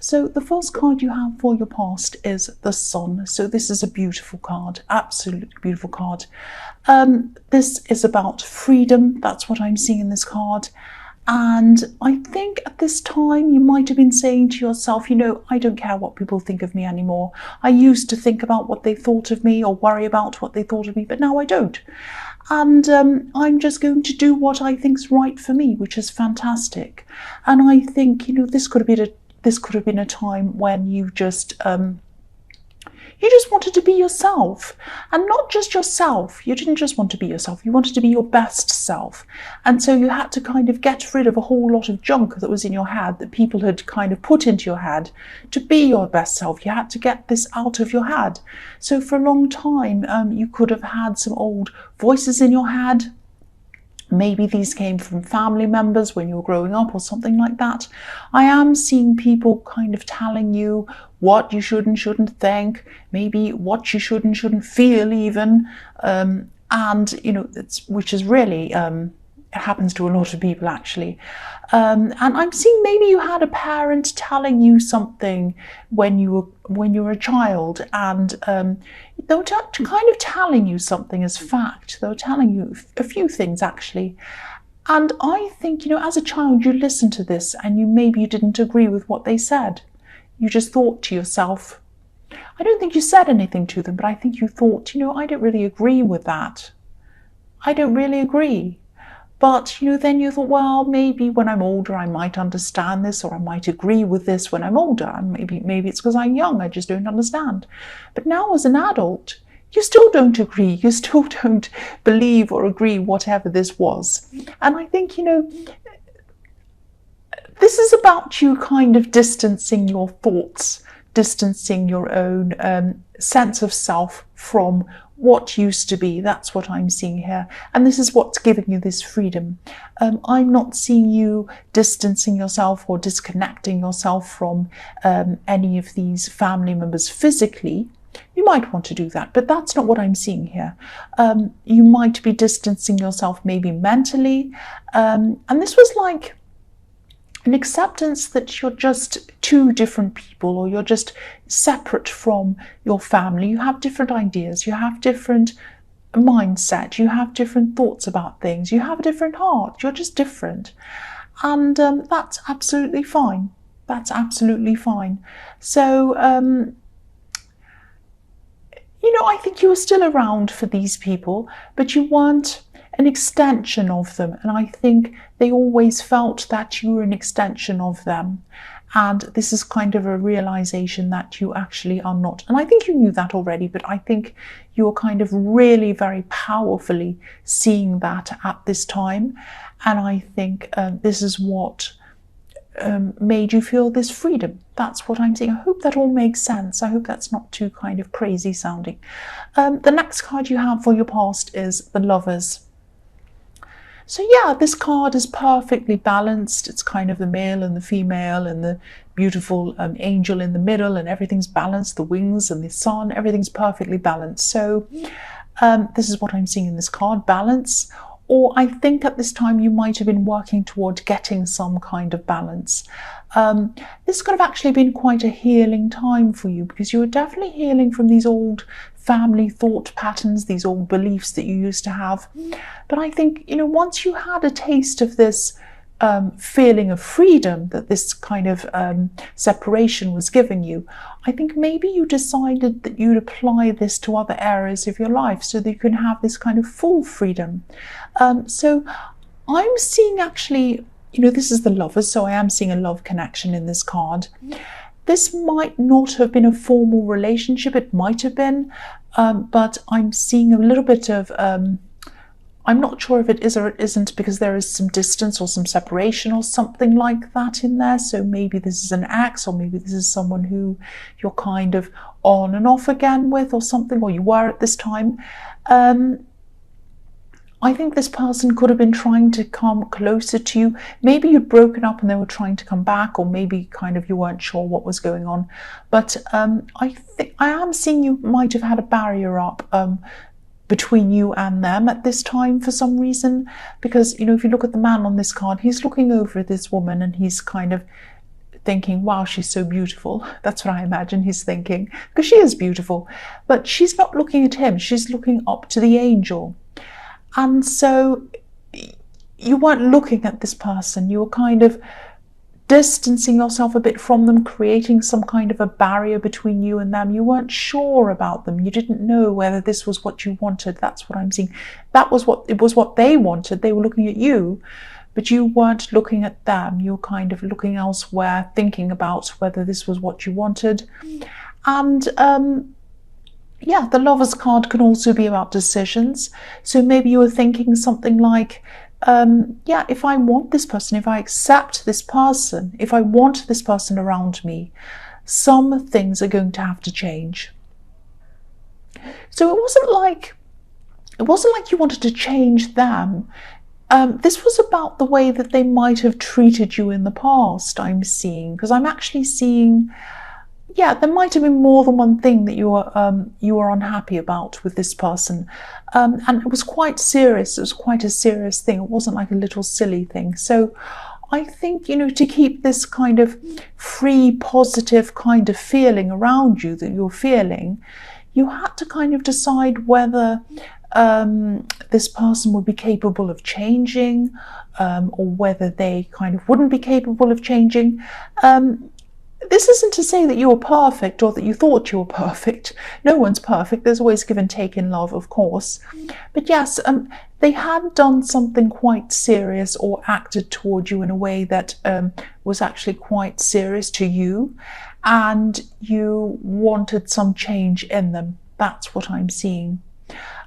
So the first card you have for your past is the Sun. So this is a beautiful card, absolutely beautiful card. This is about freedom. That's what I'm seeing in this card. And I think at this time you might have been saying to yourself, I don't care what people think of me anymore. I used to think about what they thought of me or worry about what they thought of me, but now I don't. And I'm just going to do what I think's right for me, which is fantastic. And I think, this could have been a time when you just wanted to be yourself, and not just yourself. You didn't just want to be yourself, you wanted to be your best self. And so you had to kind of get rid of a whole lot of junk that was in your head, that people had kind of put into your head to be your best self. You had to get this out of your head. So for a long time, you could have had some old voices in your head. Maybe these came from family members when you were growing up or something like that. I am seeing people kind of telling you what you should and shouldn't think, maybe what you should and shouldn't feel even. Which is really, it happens to a lot of people actually. And I'm seeing maybe you had a parent telling you something when you were a child, and they were kind of telling you something as fact. They were telling you a few things actually. And I think, as a child, you listened to this and maybe you didn't agree with what they said. You just thought to yourself, I don't think you said anything to them, but I think you thought, I don't really agree with that. I don't really agree. But, then you thought, well, maybe when I'm older, I might understand this, or I might agree with this when I'm older. And maybe it's because I'm young, I just don't understand. But now as an adult, you still don't agree. You still don't believe or agree whatever this was. And I think, this is about you kind of distancing your thoughts, distancing your own sense of self from what used to be. That's what I'm seeing here. And this is what's giving you this freedom. I'm not seeing you distancing yourself or disconnecting yourself from any of these family members physically. You might want to do that, but that's not what I'm seeing here. You might be distancing yourself maybe mentally. And this was like an acceptance that you're just two different people, or you're just separate from your family. You have different ideas, you have different mindset, you have different thoughts about things, you have a different heart, you're just different. And that's absolutely fine. That's absolutely fine. So, I think you were still around for these people, but you weren't an extension of them. And I think they always felt that you were an extension of them. And this is kind of a realization that you actually are not. And I think you knew that already, but I think you're kind of really very powerfully seeing that at this time. And I think this is what made you feel this freedom. That's what I'm saying. I hope that all makes sense. I hope that's not too kind of crazy sounding. The next card you have for your past is the Lovers. So yeah, this card is perfectly balanced. It's kind of the male and the female and the beautiful angel in the middle, and everything's balanced. The wings and the sun, everything's perfectly balanced. So this is what I'm seeing in this card, balance. Or I think at this time you might have been working toward getting some kind of balance. This could have actually been quite a healing time for you, because you were definitely healing from these old family thought patterns, these old beliefs that you used to have. But I think, once you had a taste of this feeling of freedom that this kind of separation was giving you, I think maybe you decided that you'd apply this to other areas of your life so that you can have this kind of full freedom. So I'm seeing actually, this is the Lovers, so I am seeing a love connection in this card. This might not have been a formal relationship, it might have been, but I'm seeing a little bit of, I'm not sure if it is or it isn't, because there is some distance or some separation or something like that in there. So maybe this is an ex, or maybe this is someone who you're kind of on and off again with or something, or you were at this time. I think this person could have been trying to come closer to you. Maybe you'd broken up and they were trying to come back, or maybe kind of you weren't sure what was going on. But I think I am seeing you might have had a barrier up between you and them at this time for some reason. Because, if you look at the man on this card, he's looking over at this woman and he's kind of thinking, wow, she's so beautiful. That's what I imagine he's thinking, because she is beautiful. But she's not looking at him, she's looking up to the angel. And so you weren't looking at this person, you were kind of distancing yourself a bit from them, creating some kind of a barrier between you and them. You weren't sure about them. You didn't know whether this was what you wanted. That's what I'm seeing. It was what they wanted. They were looking at you, but you weren't looking at them. You were kind of looking elsewhere, thinking about whether this was what you wanted. And yeah, the Lover's card can also be about decisions. So maybe you were thinking something like, yeah, if I want this person, if I accept this person, if I want this person around me, some things are going to have to change. So it wasn't like you wanted to change them. This was about the way that they might have treated you in the past, I'm seeing, because I'm actually seeing, yeah, there might have been more than one thing that you were unhappy about with this person. And it was quite serious. It was quite a serious thing. It wasn't like a little silly thing. So I think, to keep this kind of free, positive kind of feeling around you that you're feeling, you had to kind of decide whether this person would be capable of changing, or whether they kind of wouldn't be capable of changing. This isn't to say that you were perfect or that you thought you were perfect. No one's perfect. There's always give and take in love, of course. But yes, they had done something quite serious or acted toward you in a way that was actually quite serious to you, and you wanted some change in them. That's what I'm seeing.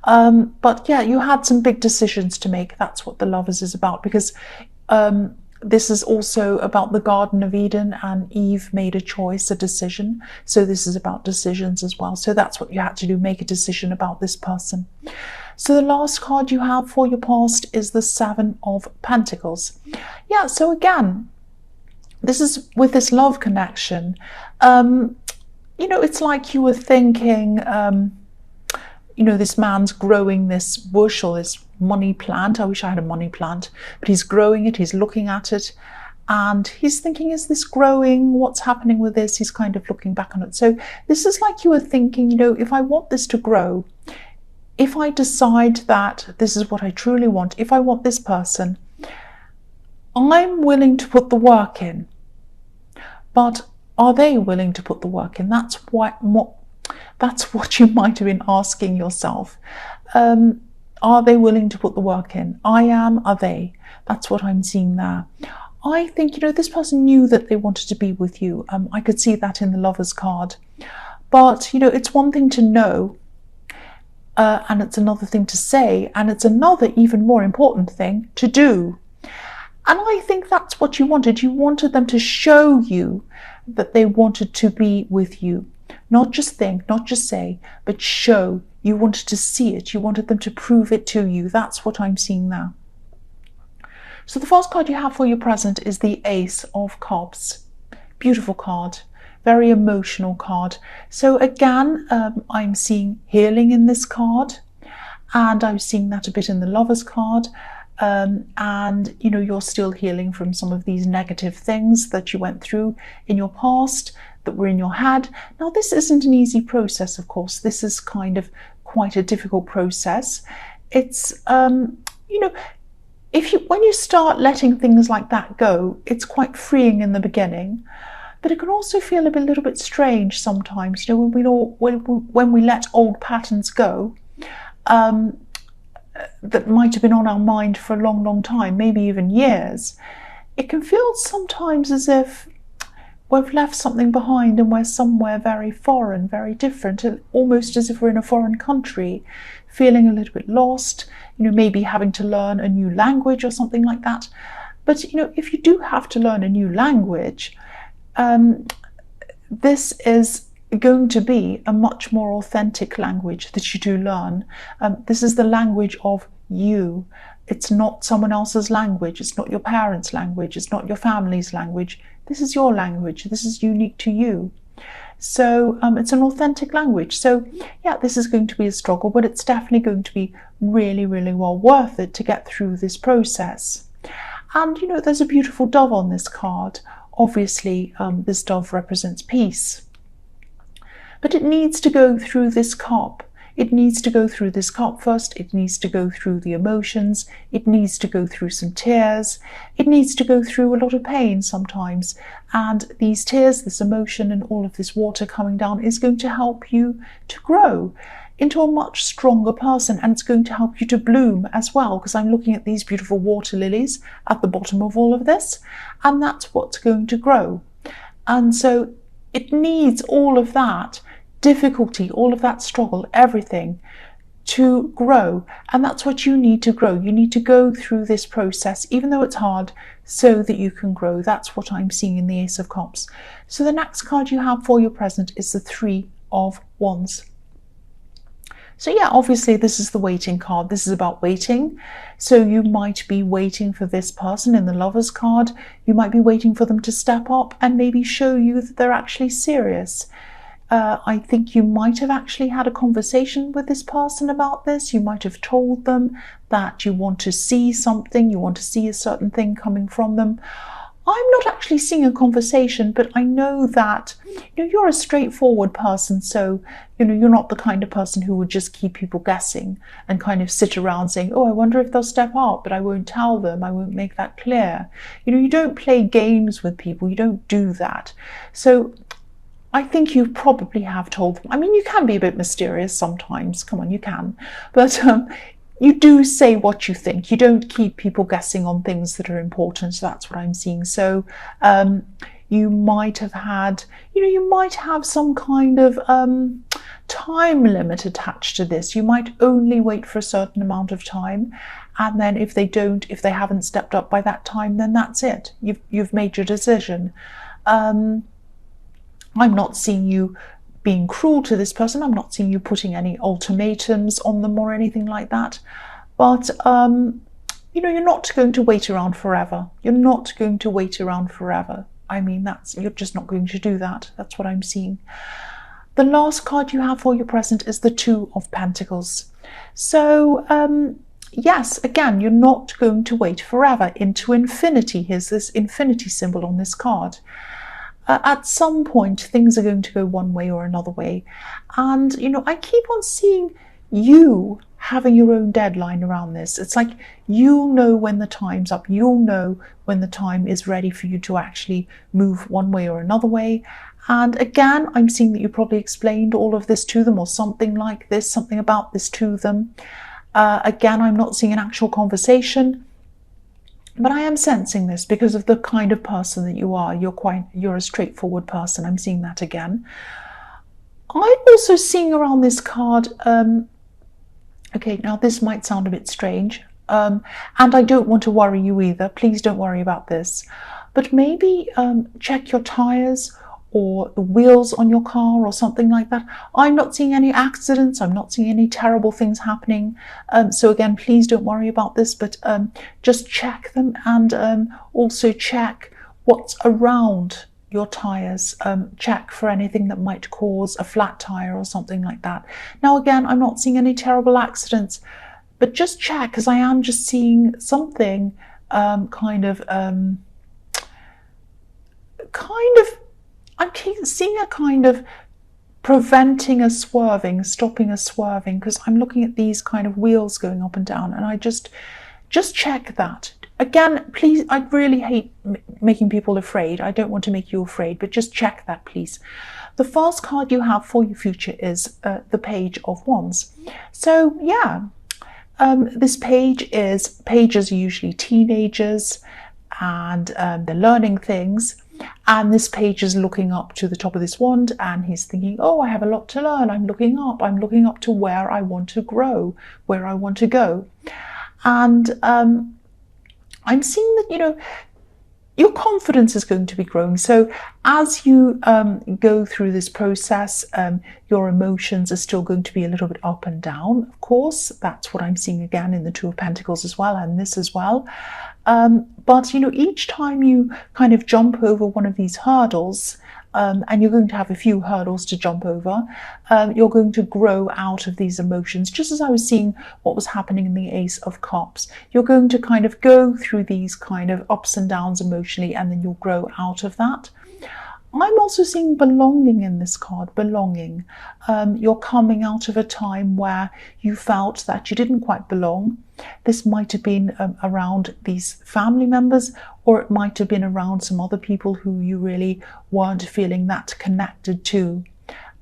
But yeah, you had some big decisions to make. That's what the Lovers is about, because this is also about the Garden of Eden, and Eve made a choice, a decision. So this is about decisions as well. So that's what you had to do, make a decision about this person. So the last card you have for your past is the Seven of Pentacles. Yeah, so again, this is with this love connection. It's like you were thinking, this man's growing this bush or this money plant. I wish I had a money plant, but he's growing it, he's looking at it, and he's thinking, is this growing? What's happening with this? He's kind of looking back on it. So this is like you were thinking, if I want this to grow, if I decide that this is what I truly want, if I want this person, I'm willing to put the work in. But are they willing to put the work in? That's what you might have been asking yourself. Are they willing to put the work in? I am, are they? That's what I'm seeing there. I think, this person knew that they wanted to be with you. I could see that in the Lover's card. But, it's one thing to know, and it's another thing to say, and it's another even more important thing to do. And I think that's what you wanted. You wanted them to show you that they wanted to be with you. Not just think, not just say, but show. You wanted to see it. You wanted them to prove it to you. That's what I'm seeing now. So the first card you have for your present is the Ace of Cups. Beautiful card. Very emotional card. So again, I'm seeing healing in this card. And I'm seeing that a bit in the Lover's card. And you're still healing from some of these negative things that you went through in your past, that were in your head. Now, this isn't an easy process, of course. This is kind of quite a difficult process. It's, when you start letting things like that go, it's quite freeing in the beginning, but it can also feel a little bit strange sometimes. When we let old patterns go, that might have been on our mind for a long, long time, maybe even years. It can feel sometimes as if we've left something behind and we're somewhere very foreign, very different, almost as if we're in a foreign country, feeling a little bit lost, maybe having to learn a new language or something like that. But, if you do have to learn a new language, this is going to be a much more authentic language that you do learn. This is the language of you. It's not someone else's language. It's not your parents' language. It's not your family's language. This is your language. This is unique to you. So it's an authentic language. So yeah, this is going to be a struggle, but it's definitely going to be really, really well worth it to get through this process. And there's a beautiful dove on this card. obviously this dove represents peace. But it needs to go through this cup. It needs to go through this cup first. It needs to go through the emotions. It needs to go through some tears. It needs to go through a lot of pain sometimes. And these tears, this emotion, and all of this water coming down is going to help you to grow into a much stronger person, and it's going to help you to bloom as well, because I'm looking at these beautiful water lilies at the bottom of all of this, and that's what's going to grow. And so it needs all of that difficulty, all of that struggle, everything to grow. And that's what you need to grow. You need to go through this process, even though it's hard, so that you can grow. That's what I'm seeing in the Ace of Cups. So the next card you have for your present is the Three of Wands. So yeah, obviously this is the waiting card. This is about waiting. So you might be waiting for this person in the Lovers card. You might be waiting for them to step up and maybe show you that they're actually serious. I think you might have actually had a conversation with this person about this. You might have told them that you want to see something, you want to see a certain thing coming from them. I'm not actually seeing a conversation, but I know that you're a straightforward person, so you're not the kind of person who would just keep people guessing and kind of sit around saying, oh, I wonder if they'll step up, but I won't tell them, I won't make that clear. You don't play games with people, you don't do that. So I think you probably have told them. I mean, you can be a bit mysterious sometimes, come on, you can, but you do say what you think. You don't keep people guessing on things that are important. So that's what I'm seeing. So you might have had, you might have some kind of time limit attached to this. You might only wait for a certain amount of time. And then if they haven't stepped up by that time, then that's it. You've made your decision. I'm not seeing you being cruel to this person. I'm not seeing you putting any ultimatums on them or anything like that. But, you're not going to wait around forever. You're not going to wait around forever. I mean, you're just not going to do that. That's what I'm seeing. The last card you have for your present is the Two of Pentacles. So, yes, again, you're not going to wait forever into infinity. Here's this infinity symbol on this card. At some point, things are going to go one way or another way. And, I keep on seeing you having your own deadline around this. It's like you'll know when the time's up. You'll know when the time is ready for you to actually move one way or another way. And again, I'm seeing that you probably explained all of this to them or something like this, something about this to them. Again, I'm not seeing an actual conversation. But I am sensing this because of the kind of person that you are. You're a straightforward person. I'm seeing that again. I'm also seeing around this card, okay, now this might sound a bit strange, and I don't want to worry you either. Please don't worry about this. But maybe check your tires or the wheels on your car or something like that. I'm not seeing any accidents. I'm not seeing any terrible things happening. So again, please don't worry about this, but just check them, and also check what's around your tires. Check for anything that might cause a flat tire or something like that. Now again, I'm not seeing any terrible accidents, but just check, because I am just seeing something I'm seeing a kind of preventing a swerving, stopping a swerving, because I'm looking at these kind of wheels going up and down, and I just check that. Again, please, I really hate making people afraid. I don't want to make you afraid, but just check that, please. The first card you have for your future is the Page of Wands. So yeah, this pages are usually teenagers, and they're learning things. And this page is looking up to the top of this wand, and he's thinking, oh, I have a lot to learn. I'm looking up to where I want to grow, where I want to go. And I'm seeing that, your confidence is going to be growing. So as you go through this process, your emotions are still going to be a little bit up and down, of course. That's what I'm seeing again in the Two of Pentacles as well, and this as well. But each time you kind of jump over one of these hurdles, and you're going to have a few hurdles to jump over. You're going to grow out of these emotions, just as I was seeing what was happening in the Ace of Cups. You're going to kind of go through these kind of ups and downs emotionally, and then you'll grow out of that. I'm also seeing belonging in this card, belonging. You're coming out of a time where you felt that you didn't quite belong. This might have been around these family members, or it might have been around some other people who you really weren't feeling that connected to.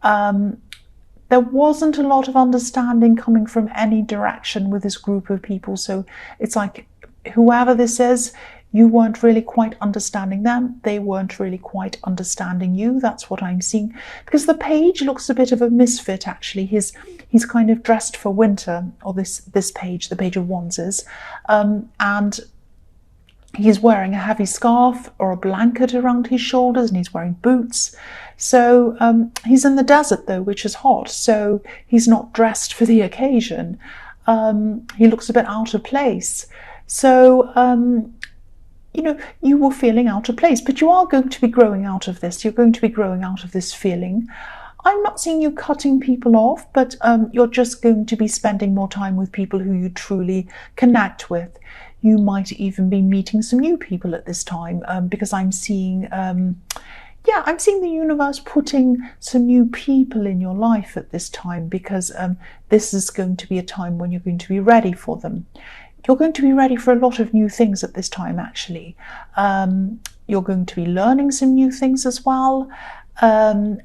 There wasn't a lot of understanding coming from any direction with this group of people. So it's like, whoever this is, you weren't really quite understanding them. They weren't really quite understanding you. That's what I'm seeing. Because the page looks a bit of a misfit, actually. He's kind of dressed for winter, or this page, the Page of Wands is. And he's wearing a heavy scarf or a blanket around his shoulders, and he's wearing boots. So he's in the desert, though, which is hot. So he's not dressed for the occasion. He looks a bit out of place. So... you were feeling out of place, but you are going to be growing out of this. You're going to be growing out of this feeling. I'm not seeing you cutting people off, but you're just going to be spending more time with people who you truly connect with. You might even be meeting some new people at this time, because I'm seeing, I'm seeing the universe putting some new people in your life at this time, because this is going to be a time when you're going to be ready for them. You're going to be ready for a lot of new things at this time, actually. You're going to be learning some new things as well. And,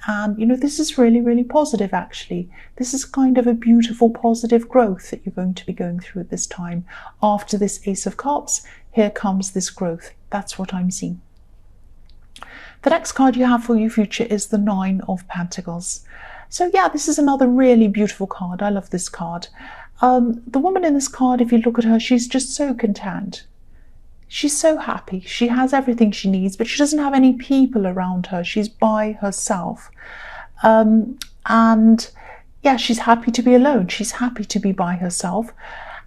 this is really, really positive, actually. This is kind of a beautiful, positive growth that you're going to be going through at this time. After this Ace of Cups, here comes this growth. That's what I'm seeing. The next card you have for your future is the Nine of Pentacles. So, yeah, this is another really beautiful card. I love this card. The woman in this card, if you look at her, she's just so content. She's so happy. She has everything she needs, but she doesn't have any people around her. She's by herself. And yeah, she's happy to be alone. She's happy to be by herself.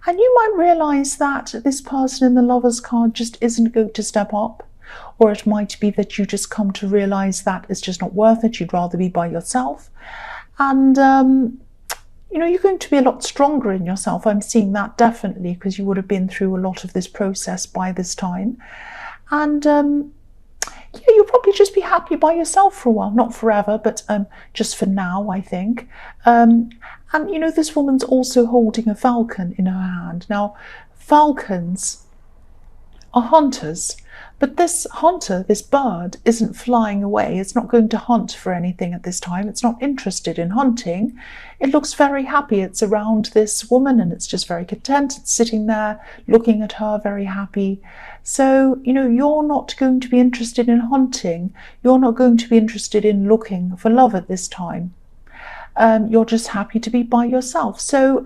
And you might realize that this person in the Lovers card just isn't going to step up. Or it might be that you just come to realize that it's just not worth it. You'd rather be by yourself. And, you're going to be a lot stronger in yourself. I'm seeing that definitely, because you would have been through a lot of this process by this time. And you'll probably just be happy by yourself for a while. Not forever, but just for now, I think. And this woman's also holding a falcon in her hand. Now, falcons are hunters. But this hunter, this bird, isn't flying away. It's not going to hunt for anything at this time. It's not interested in hunting. It looks very happy. It's around this woman and it's just very content. It's sitting there looking at her, very happy. So, you're not going to be interested in hunting. You're not going to be interested in looking for love at this time. You're just happy to be by yourself. So,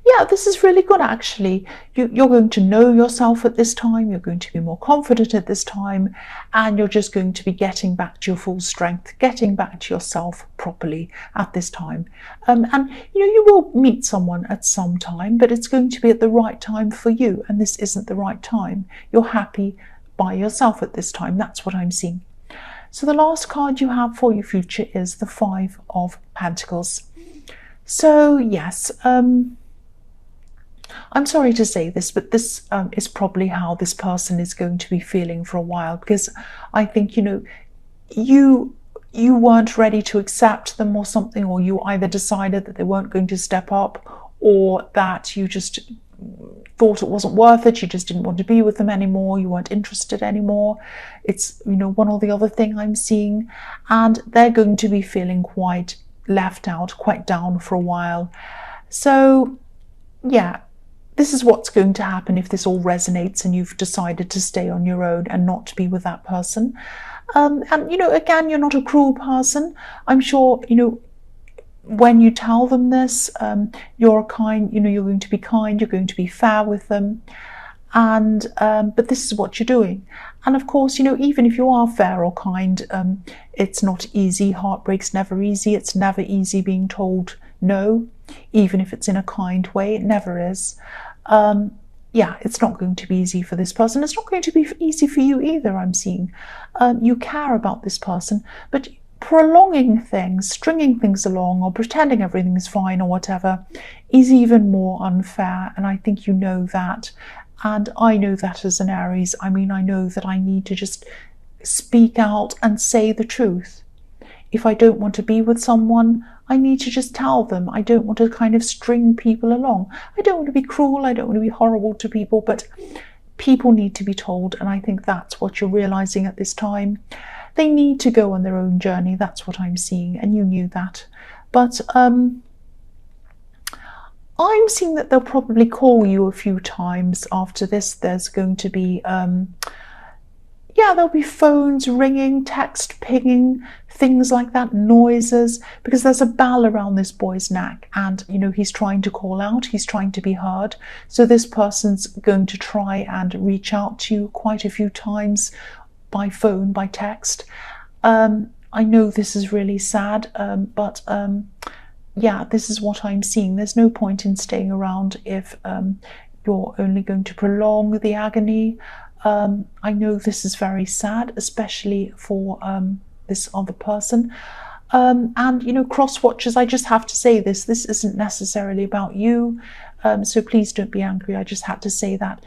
yeah, this is really good, actually. You're going to know yourself at this time. You're going to be more confident at this time. And you're just going to be getting back to your full strength, getting back to yourself properly at this time. And, you will meet someone at some time, but it's going to be at the right time for you. And this isn't the right time. You're happy by yourself at this time. That's what I'm seeing. So the last card you have for your future is the Five of Pentacles. So, yes, I'm sorry to say this, but this is probably how this person is going to be feeling for a while, because I think, you weren't ready to accept them or something, or you either decided that they weren't going to step up, or that you just thought it wasn't worth it. You just didn't want to be with them anymore. You weren't interested anymore. It's, one or the other thing I'm seeing, and they're going to be feeling quite left out, quite down for a while. So, yeah. This is what's going to happen if this all resonates and you've decided to stay on your own and not be with that person. And, again, you're not a cruel person. I'm sure, when you tell them this, you're kind, you're going to be kind, you're going to be fair with them. And, but this is what you're doing. And of course, even if you are fair or kind, it's not easy. Heartbreak's never easy. It's never easy being told no, even if it's in a kind way. It never is. yeah, it's not going to be easy for this person. It's not going to be easy for you either, I'm seeing. You care about this person, but prolonging things, stringing things along, or pretending everything is fine or whatever is even more unfair. And I think you know that. And I know that as an Aries. I mean, I know that I need to just speak out and say the truth. If I don't want to be with someone, I need to just tell them. I don't want to kind of string people along. I don't want to be cruel. I don't want to be horrible to people, but people need to be told. And I think that's what you're realizing at this time. They need to go on their own journey. That's what I'm seeing. And you knew that. But I'm seeing that they'll probably call you a few times after this. There's going to be yeah, there'll be phones ringing, text pinging, things like that, noises, because there's a bell around this boy's neck and, you know, he's trying to call out, he's trying to be heard. So this person's going to try and reach out to you quite a few times by phone, by text. I know this is really sad, but yeah, this is what I'm seeing. There's no point in staying around if you're only going to prolong the agony. I know this is very sad, especially for this other person. And, you know, cross watchers, I just have to say this isn't necessarily about you. So please don't be angry. I just had to say that.